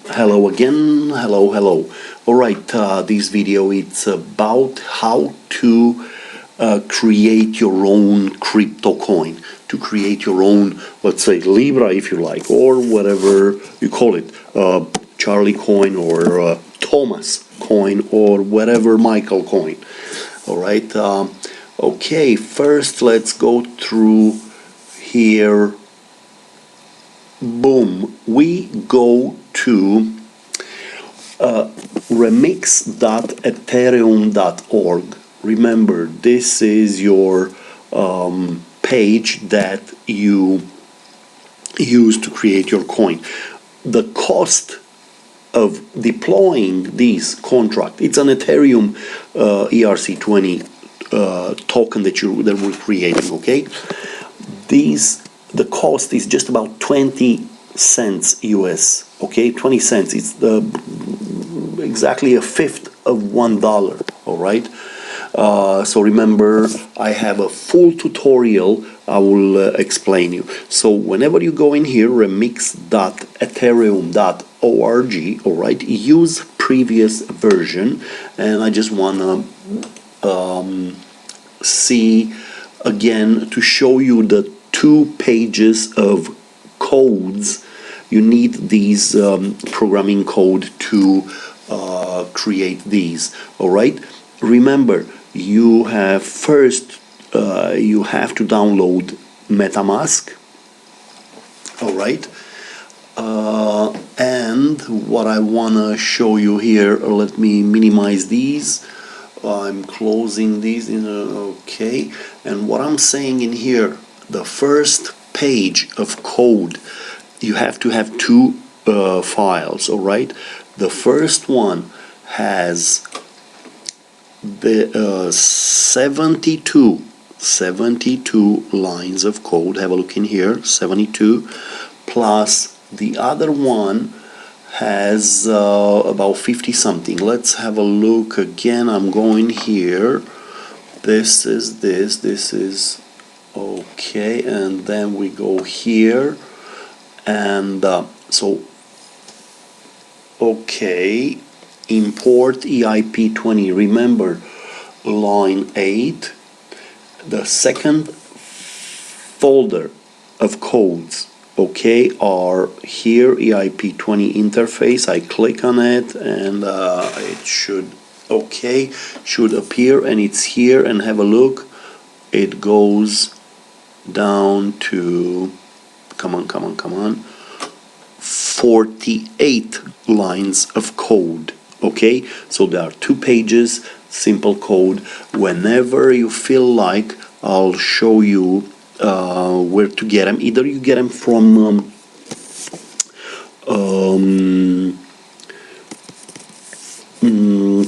Hello again, hello. Alright, this video it's about how to create your own crypto coin, to create your own, let's say, Libra if you like, or whatever you call it, Charlie coin or Thomas coin or whatever Michael coin. Alright, okay, first let's go through here. Boom, we go to remix.ethereum.org. Remember, this is your page that you use to create your coin. The cost of deploying this contract, it's an Ethereum ERC20 token that we're creating, okay? The cost is just about 20 cents US, okay? 20 cents, it's exactly a fifth of $1, all right? So remember, I have a full tutorial I will explain you. So whenever you go in here, remix.ethereum.org, all right, use previous version, and I just want to see again to show you the 2 pages of codes. You need these programming code to create these. All right. Remember, you have first you have to download MetaMask. All right. And what I wanna show you here. Let me minimize these. I'm closing these in. Okay. And what I'm saying in here, the first page of code, you have to have 2 files, all right? The first one has the 72 lines of code. Have a look in here, 72, plus the other one has about 50 something. Let's have a look again. I'm going here. This is okay, and then we go here, and so okay, import EIP20. Remember, line 8, the second folder of codes, okay, are here. EIP20 interface. I click on it, and it should should appear, and it's here. And have a look. It goes down to, come on, 48 lines of code, okay? So there are 2 pages, simple code. Whenever you feel like, I'll show you where to get them. Either you get them from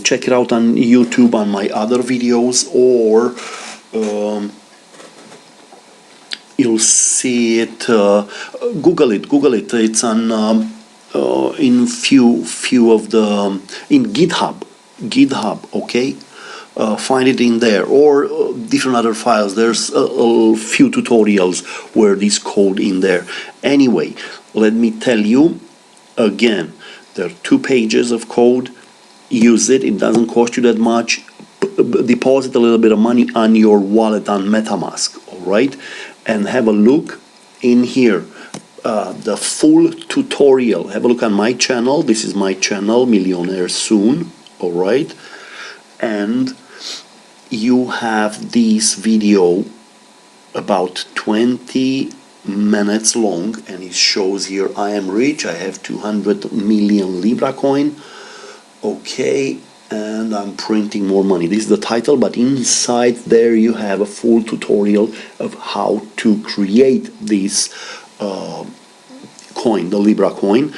check it out on YouTube on my other videos, or you'll see it. Google it. It's on in few of the in GitHub. Okay, find it in there, or different other files. There's a few tutorials where this code in there. Anyway, let me tell you again. There are 2 pages of code. Use it. It doesn't cost you that much. Deposit a little bit of money on your wallet on MetaMask. All right. And have a look in here, the full tutorial. Have a look on my channel. This is my channel, Millionaire Soon, all right? And you have this video about 20 minutes long, and it shows here I am rich. I have 200 million Libra coin, okay? And I'm printing more money. This is the title, but inside there you have a full tutorial of how to create this coin, the Libra coin.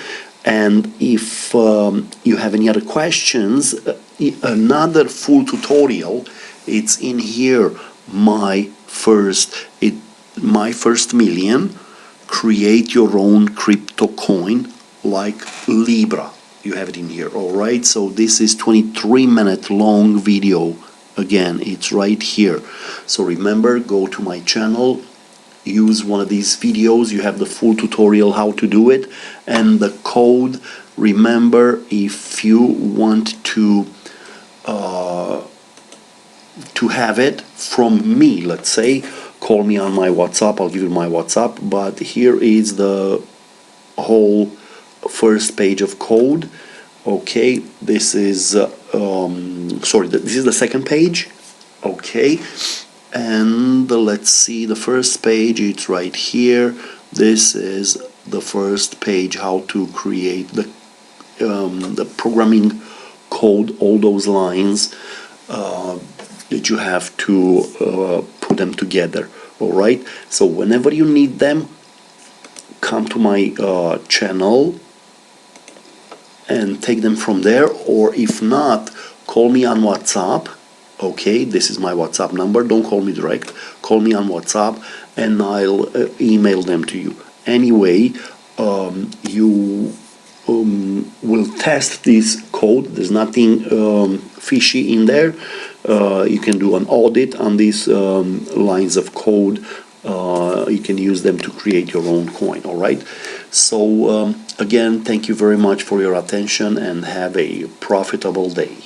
And if you have any other questions, another full tutorial, it's in here. My first million, create your own crypto coin like Libra. You have it in here. All right, so this is 23-minute long video. Again, it's right here. So remember, go to my channel, use one of these videos. You have the full tutorial how to do it, and the code. Remember, if you want to have it from me, let's say, call me on my WhatsApp. I'll give you my WhatsApp. But here is the whole first page of code. Okay, this is this is the second page. Okay, and let's see the first page. It's right here. This is the first page, how to create the programming code, all those lines that you have to put them together. All right, so whenever you need them, come to my channel and take them from there, or if not, call me on WhatsApp. Okay, this is my WhatsApp number. Don't call me direct, call me on WhatsApp, and I'll email them to you. Anyway, you will test this code. There's nothing fishy in there. You can do an audit on these lines of code. You can use them to create your own coin. All right, so again, thank you very much for your attention, and have a profitable day.